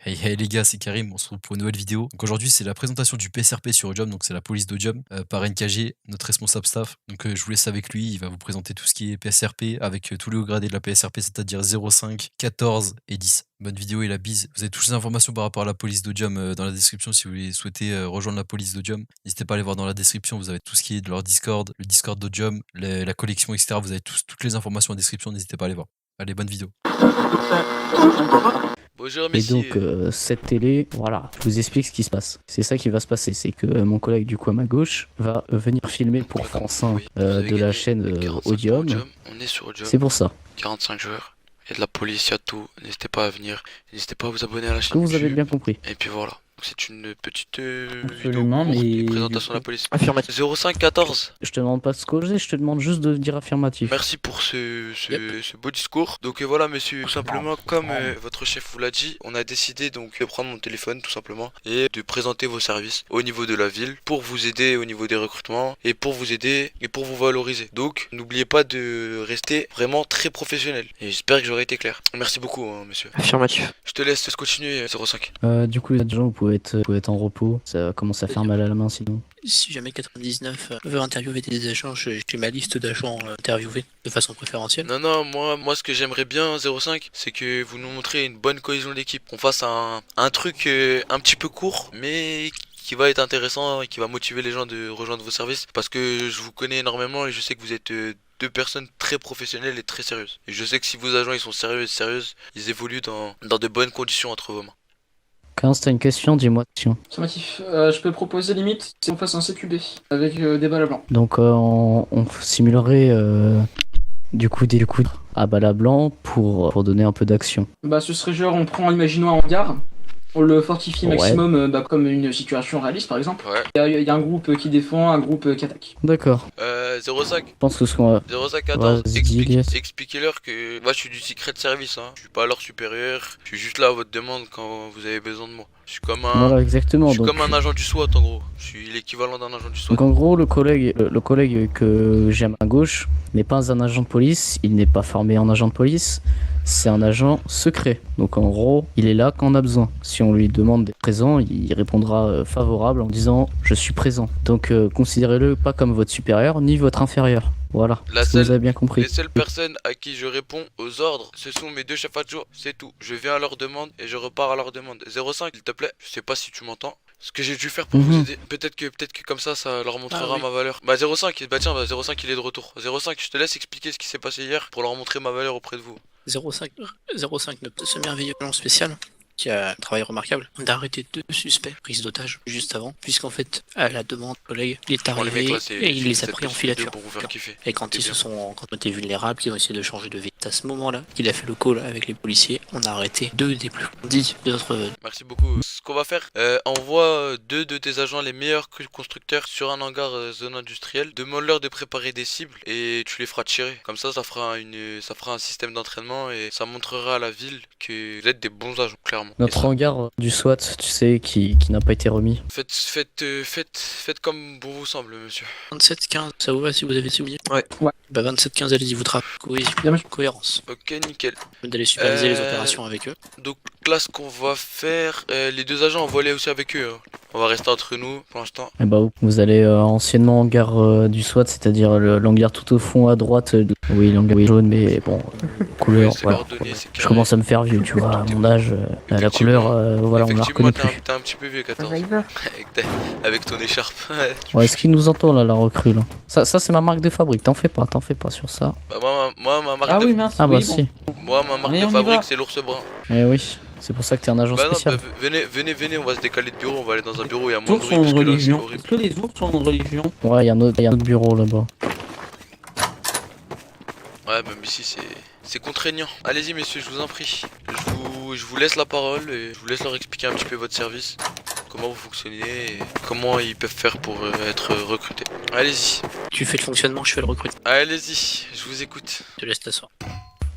Hey hey les gars, c'est Karim, on se retrouve pour une nouvelle vidéo. Donc aujourd'hui, c'est la présentation du PSRP sur Odium, donc c'est la police d'Odium, par NKG, notre responsable staff. Donc je vous laisse avec lui, il va vous présenter tout ce qui est PSRP avec tous les hauts gradés de la PSRP, c'est-à-dire 0,5, 14 et 10. Bonne vidéo et la bise. Vous avez toutes les informations par rapport à la police d'Odium dans la description si vous souhaitez rejoindre la police d'Odium. N'hésitez pas à aller voir dans la description, vous avez tout ce qui est de leur Discord, le Discord d'Odium, la collection, etc. Vous avez toutes les informations en description, n'hésitez pas à aller voir. Allez, bonne vidéo. Bonjour Et donc, messieurs. cette télé, voilà, je vous explique ce qui se passe. C'est ça qui va se passer, c'est que mon collègue du coup à ma gauche va venir filmer pour D'accord, France 1 oui, vous avez de la gagné chaîne 45 pour Odium. On est sur Odium, C'est pour ça. 45 joueurs. Il y a de la police, il y a tout. N'hésitez pas à venir. N'hésitez pas à vous abonner à la Que chaîne vous avez YouTube. bien compris. Et puis voilà. C'est une petite Absolument, vidéo courte mais de présentation de du la police. Affirmatif. 0514. Je te demande pas de se causer, je te demande juste de dire affirmatif. Merci pour ce beau discours. Donc voilà monsieur, tout simplement comme votre chef vous l'a dit, on a décidé donc de prendre mon téléphone tout simplement et de présenter vos services au niveau de la ville pour vous aider au niveau des recrutements et pour vous aider et pour vous valoriser. Donc n'oubliez pas de rester vraiment très professionnel et j'espère que j'aurai été clair. Merci beaucoup hein, monsieur. Affirmatif. Je te laisse continuer 05. Du coup, les gens, vous pouvez être en repos. Ça va commencer à faire mal à la main sinon. Si jamais 99 veut interviewer des agents, j'ai ma liste d'agents interviewés de façon préférentielle. Non, moi ce que j'aimerais bien 05, c'est que vous nous montrez une bonne cohésion d'équipe. Qu'on fasse un truc un petit peu court, mais qui va être intéressant et qui va motiver les gens de rejoindre vos services. Parce que je vous connais énormément et je sais que vous êtes deux personnes très professionnelles et très sérieuses. Et je sais que si vos agents ils sont sérieux et sérieuses, ils évoluent dans de bonnes conditions entre vos mains. 15, t'as une question, dis-moi. Affirmatif. Je peux proposer limite qu'on fasse un CQB avec des balles à blanc. Donc, on simulerait du coup des coups à balles à blanc pour donner un peu d'action. Bah ce serait genre on prend imaginons un hangar, on le fortifie Ouais. maximum comme une situation réaliste par exemple. Ouais. Il y a un groupe qui défend, un groupe qui attaque. D'accord. 05. Je pense que ce qu'on va... 0514, Vas-y, yes. expliquez-leur que moi je suis du secret service, hein. Je suis pas leur supérieur, je suis juste là à votre demande quand vous avez besoin de moi. Je suis comme un, Voilà, exactement. je suis Donc, comme un agent du SWAT en gros. Je suis l'équivalent d'un agent du SWAT. donc en gros, le collègue que j'aime à gauche n'est pas un agent de police, il n'est pas formé en agent de police, c'est un agent secret. Donc en gros, il est là quand on a besoin. Si on lui demande d'être présent, il répondra favorable en disant « je suis présent ». Donc considérez-le pas comme votre supérieur ni votre inférieur. Voilà, est-ce que vous avez bien compris? Les seules personnes à qui je réponds aux ordres, ce sont mes deux chefs adjoints, c'est tout. Je viens à leur demande et je repars à leur demande. 05, s'il te plaît, je sais pas si tu m'entends. Ce que j'ai dû faire pour vous aider, peut-être que comme ça leur montrera ma valeur. Bah 05, bah tiens, 05 il est de retour. 05, je te laisse expliquer ce qui s'est passé hier pour leur montrer ma valeur auprès de vous. 05, ce merveilleux agent spécial qui a un travail remarquable d'arrêter 2 suspects prise d'otage juste avant, puisqu'en fait, à la demande du collègue, il est arrivé et il les a pris en filature. Pour vous faire kiffer. Et quand ils ont été vulnérables, qu'ils ont essayé de changer de vie, c'est à ce moment-là qu'il a fait le call avec les policiers. On a arrêté 2 des plus 10 de notre... Merci beaucoup. Ce qu'on va faire, envoie 2 de tes agents les meilleurs constructeurs sur un hangar zone industrielle. Demande-leur de préparer des cibles et tu les feras tirer. Comme ça fera un système d'entraînement et ça montrera à la ville que vous êtes des bons agents, clairement. Notre hangar du SWAT, tu sais, qui n'a pas été remis. Faites comme bon vous semble, monsieur. 27-15, ça vous va si vous avez souligné? Ouais. Bah 27-15, allez-y, vous trappez. Bien, monsieur. Cohérence. Ok, nickel. D'aller superviser les opérations avec eux. Donc là, ce qu'on va faire, les 2 agents, on va aller aussi avec eux. Hein. On va rester entre nous pour l'instant. Eh bah, vous allez anciennement hangar du SWAT, c'est-à-dire l'hangar tout au fond à droite. Oui, l'hangar jaune, mais bon, couleur, Oui, c'est voilà. coordonné, c'est Je carré. commence à me faire vieux, tu vois, à mon âge, la couleur, voilà, on la Effectivement, reconnaît plus. t'es un petit peu vieux, 14. Avec ton écharpe. Ouais, est-ce qu'il nous entend là, la recrue là? Ça c'est ma marque de fabrique, t'en fais pas sur ça. Bah, moi, ma marque Ah de... oui mince. Ah bah oui, si. Moi, ma marque Allez, de on y fabrique, va. c'est l'ours brun. Eh oui, c'est pour ça que t'es un agent Bah non, spécial. bah, venez, on va se décaler de bureau, on va aller dans un bureau où il y a Les moins de ours bruit sont parce une que là, c'est religion. horrible. Est-ce que les ours sont une religion? Ouais, il y a un autre bureau là-bas. Ouais, même ici, c'est contraignant. Allez-y, messieurs, je vous en prie. Je vous laisse la parole et je vous laisse leur expliquer un petit peu votre service. Comment vous fonctionnez et comment ils peuvent faire pour être recrutés. Allez-y. Tu fais le fonctionnement, je fais le recrutement. Allez-y, je vous écoute. Je te laisse t'asseoir.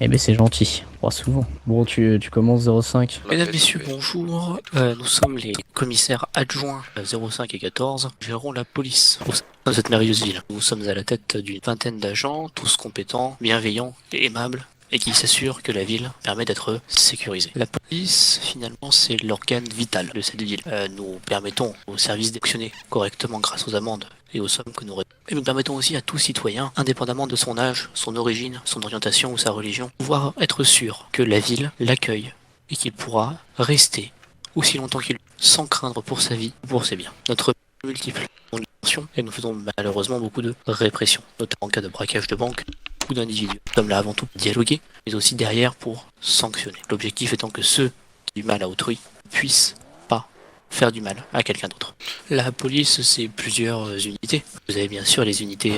Eh ben c'est gentil, pas souvent. Bon, tu commences 05. Mesdames, messieurs, bonjour. Nous sommes les commissaires adjoints 05 et 14. Nous gérons la police au sein de cette merveilleuse ville. Nous sommes à la tête d'une vingtaine d'agents, tous compétents, bienveillants et aimables. et qui s'assure que la ville permet d'être sécurisée. La police, finalement, c'est l'organe vital de cette ville. Nous permettons aux services d'actionner correctement grâce aux amendes et aux sommes que nous récoltons. Et nous permettons aussi à tout citoyen, indépendamment de son âge, son origine, son orientation ou sa religion, pouvoir être sûr que la ville l'accueille et qu'il pourra rester aussi longtemps qu'il veut, sans craindre pour sa vie ou pour ses biens. Notre multiple dimension, et nous faisons malheureusement beaucoup de répression, notamment en cas de braquage de banque ou d'individus. Nous sommes là avant tout pour dialoguer, mais aussi derrière pour sanctionner. L'objectif étant que ceux qui font du mal à autrui puissent pas faire du mal à quelqu'un d'autre. La police, c'est plusieurs unités. Vous avez bien sûr les unités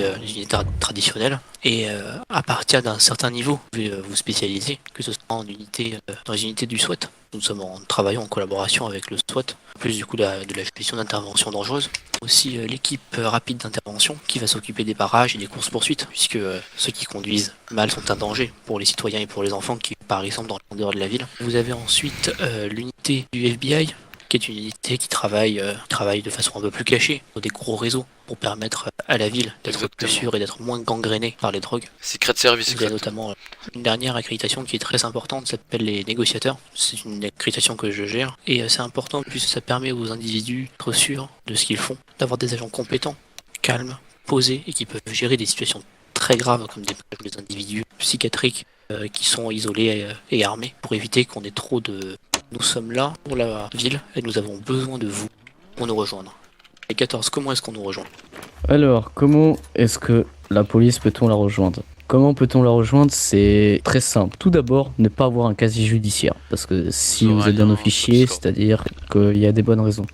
traditionnelles, et à partir d'un certain niveau, vous pouvez vous spécialiser, que ce soit en unité, dans les unités du SWAT. Nous travaillons en collaboration avec le SWAT, plus du coup de la gestion d'intervention dangereuse. Aussi l'équipe rapide d'intervention qui va s'occuper des barrages et des courses-poursuites, puisque ceux qui conduisent mal sont un danger pour les citoyens et pour les enfants qui, par exemple, dans le dehors de la ville. Vous avez ensuite l'unité du FBI, qui est une unité qui travaille de façon un peu plus cachée, sur des gros réseaux, pour permettre à la ville d'être plus sûre et d'être moins gangrénée par les drogues. Secret Service. Il y a notamment une dernière accréditation qui est très importante, ça s'appelle les négociateurs. C'est une accréditation que je gère, et c'est important puisque ça permet aux individus d'être sûrs de ce qu'ils font, d'avoir des agents compétents, calmes, posés, et qui peuvent gérer des situations très graves comme des individus psychiatriques qui sont isolés et armés, pour éviter qu'on ait trop de... Nous sommes là pour la ville et nous avons besoin de vous pour nous rejoindre. Et 14, comment est-ce qu'on nous rejoint? Alors, comment est-ce que la police peut-on la rejoindre? Comment peut-on la rejoindre? C'est très simple. Tout d'abord, ne pas avoir un casier judiciaire. Parce que si vous êtes dans nos fichiers, c'est-à-dire qu'il y a des bonnes raisons.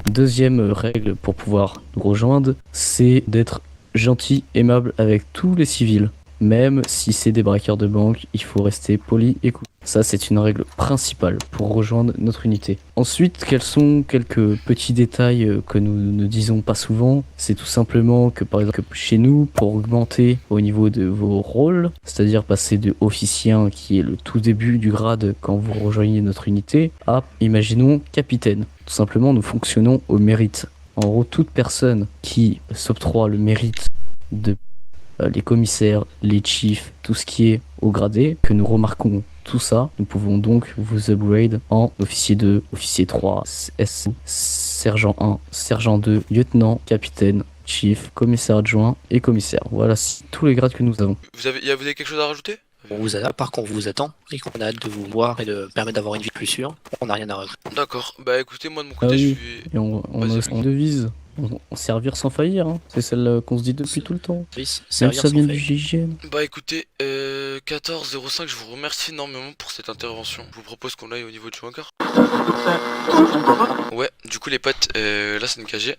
Deuxième règle pour pouvoir nous rejoindre, c'est d'être gentil, aimable avec tous les civils. Même si c'est des braqueurs de banque, il faut rester poli et cool. Ça, c'est une règle principale pour rejoindre notre unité. Ensuite, quels sont quelques petits détails que nous ne disons pas souvent? C'est tout simplement que, par exemple, chez nous, pour augmenter au niveau de vos rôles, c'est-à-dire passer de officien, qui est le tout début du grade quand vous rejoignez notre unité, à, imaginons, capitaine. Tout simplement, nous fonctionnons au mérite. En gros, toute personne qui s'octroie le mérite de les commissaires, les chiefs, tout ce qui est au gradé, que nous remarquons tout ça, nous pouvons donc vous upgrade en officier 2, officier 3, S, sergent 1, sergent 2, lieutenant, capitaine, chief, commissaire adjoint et commissaire. Voilà tous les grades que nous avons. Vous avez quelque chose à rajouter? À part qu'on vous attend et qu'on a hâte de vous voir et de permettre d'avoir une vie plus sûre, on n'a rien à rajouter. D'accord, bah écoutez, moi de mon côté, je suis... Et on a aussi une devise. On servir sans faillir, hein. C'est celle qu'on se dit depuis tout le temps. Oui, Même ça vient du GIGN. Bah écoutez, 14-05, je vous remercie énormément pour cette intervention. Je vous propose qu'on aille au niveau de Joker. Ouais, du coup les potes, là c'est une KG.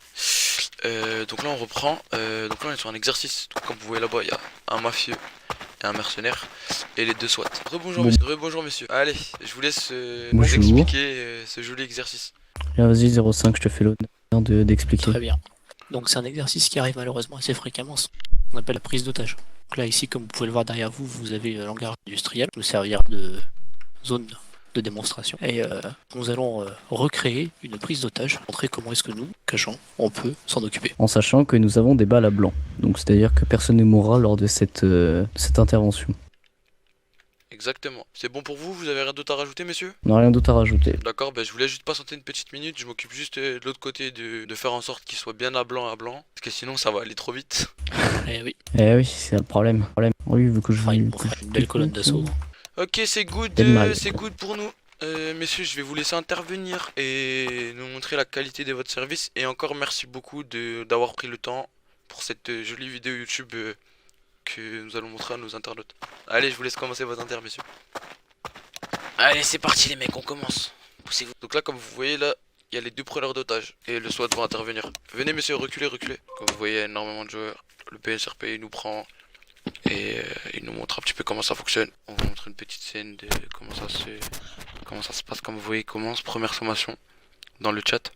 Donc là on reprend, donc là on est sur un exercice. Donc, comme vous voyez là-bas, il y a un mafieux et un mercenaire et les deux SWAT. Rebonjour messieurs. Allez, je vous laisse vous expliquer ce joli exercice. Là, vas-y 05, je te fais l'honneur d'expliquer. Très bien. Donc c'est un exercice qui arrive malheureusement assez fréquemment, on appelle la prise d'otage. Donc là ici, comme vous pouvez le voir derrière vous, vous avez l'hangar industriel, nous servir de zone de démonstration. Et nous allons recréer une prise d'otage, montrer comment est-ce que nous, agents, on peut s'en occuper. En sachant que nous avons des balles à blanc. Donc c'est-à-dire que personne ne mourra lors de cette intervention. Exactement. C'est bon pour vous? Vous avez rien d'autre à rajouter, messieurs? On n'a rien d'autre à rajouter. D'accord, bah je voulais juste patienter une petite minute. Je m'occupe juste de l'autre côté de faire en sorte qu'il soit bien à blanc. Parce que sinon, ça va aller trop vite. Eh oui. Eh oui, c'est le problème. Oui, vu que je une belle colonne d'assaut. Ok, c'est good pour nous. Messieurs, je vais vous laisser intervenir et nous montrer la qualité de votre service. Et encore merci beaucoup d'avoir pris le temps pour cette jolie vidéo YouTube que nous allons montrer à nos internautes. Allez, je vous laisse commencer votre inter, messieurs. Allez, c'est parti les mecs, on commence. Poussez-vous. Donc là, comme vous voyez, là, il y a les deux preneurs d'otages et le SWAT va intervenir. Venez messieurs, reculez. Comme vous voyez, il y a énormément de joueurs. Le PSRP il nous prend et il nous montre un petit peu comment ça fonctionne. On va montrer une petite scène de comment ça se passe. Comme vous voyez, commence première sommation dans le chat,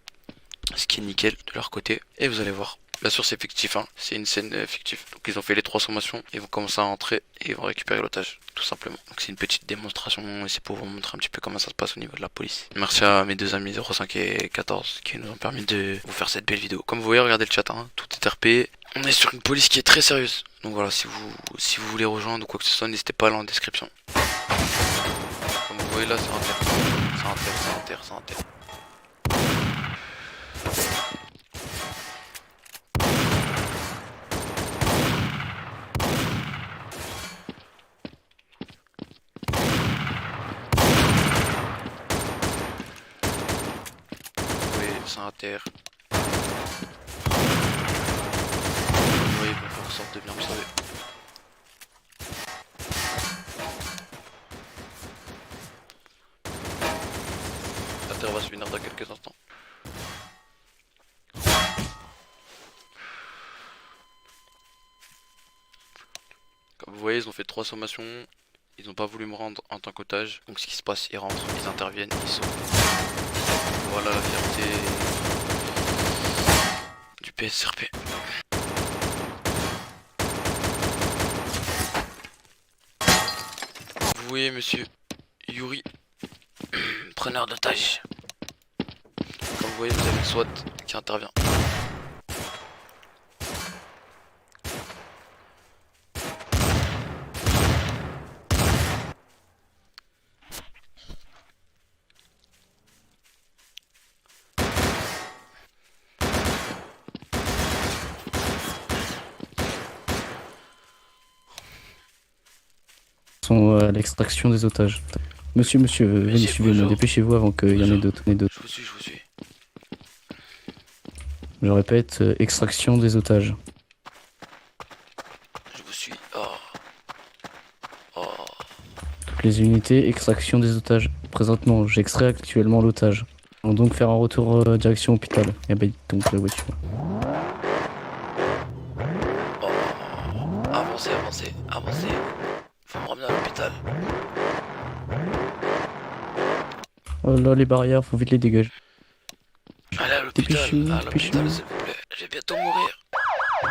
ce qui est nickel de leur côté. Et vous allez voir. Bien sûr c'est fictif, hein. C'est une scène fictive. Donc ils ont fait les 3 sommations, ils vont commencer à entrer et ils vont récupérer l'otage, tout simplement. Donc c'est une petite démonstration et c'est pour vous montrer un petit peu comment ça se passe au niveau de la police. Merci à mes deux amis 05 et 14 qui nous ont permis de vous faire cette belle vidéo. Comme vous voyez, regardez le chat, hein. Tout est RP. On est sur une police qui est très sérieuse. Donc voilà, si vous voulez rejoindre ou quoi que ce soit, n'hésitez pas à aller en description. voyez là, c'est un terre. C'est un terre, c'est un terre, c'est un terre. Oui, c'est un terre. Oui, bon, faire en sorte de bien observer. La terre va se finir dans quelques instants. Comme vous voyez, ils ont fait 3 sommations. Ils n'ont pas voulu me rendre en tant qu'otage. Donc ce qui se passe, ils rentrent, ils interviennent, ils sautent. Voilà la fierté du PSRP. Vous voyez monsieur Yuri, preneur d'otage. Comme vous voyez, vous avez le SWAT qui intervient. Sont à l'extraction des otages. Monsieur, venez, suivez-moi, bonjour. dépêchez-vous avant qu'il y en ait Bonjour. d'autres. Je vous suis, je vous suis. Je répète, extraction des otages. Je vous suis. Oh. Oh. Toutes les unités, extraction des otages. Présentement, j'extrais actuellement l'otage. On va donc faire un retour direction hôpital. Et bah, donc la voiture. Oh. Avancez, avancez, avancez. Faut me ramener à l'hôpital. Oh là, les barrières, faut vite les dégager. Allez à l'hôpital, Dépêchez-vous, à l'hôpital dépêchez-vous. s'il vous plaît. Je vais bientôt mourir. Vous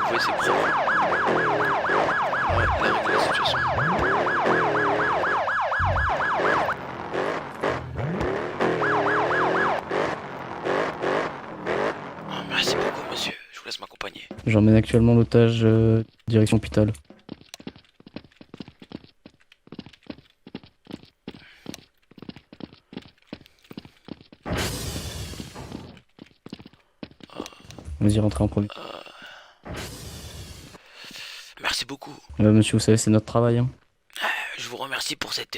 voyez, c'est propre. Ouais, il a réglé la situation. Ah, merci beaucoup monsieur, je vous laisse m'accompagner. J'emmène actuellement l'otage direction hôpital. Vas-y, rentrez en premier. Merci beaucoup. Monsieur, vous savez, c'est notre travail. Hein. Je vous remercie pour cette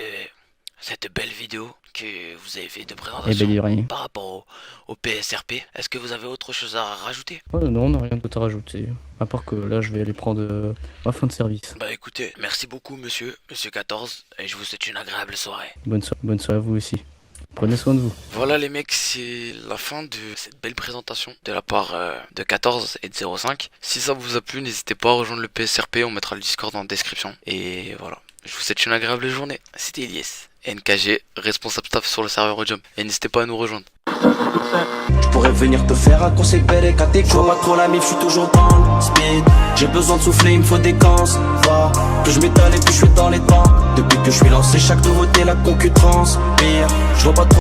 belle vidéo que vous avez fait de Eh présentation ben, il y a rien. par rapport au PSRP. Est-ce que vous avez autre chose à rajouter? Oh, non, on n'a rien d'autre à rajouter. À part que là, je vais aller prendre ma fin de service. Bah écoutez, merci beaucoup monsieur 14, et je vous souhaite une agréable soirée. Bonne soirée à vous aussi. Prenez soin de vous. Voilà les mecs, c'est la fin de cette belle présentation de la part de 14 et de 05. Si ça vous a plu, n'hésitez pas à rejoindre le PSRP, on mettra le Discord dans la description. Et voilà, je vous souhaite une agréable journée. C'était Elias, NKG, responsable staff sur le serveur Ojum. Et n'hésitez pas à nous rejoindre. Je pourrais venir te faire un conseil bel et catécho. Je vois pas trop la mif, je suis toujours dans le speed. J'ai besoin de souffler, il me faut des gants. Va, que je m'étale et puis je suis dans les temps. Depuis que je suis lancé, chaque nouveauté la concurrence. Pire, je vois pas trop.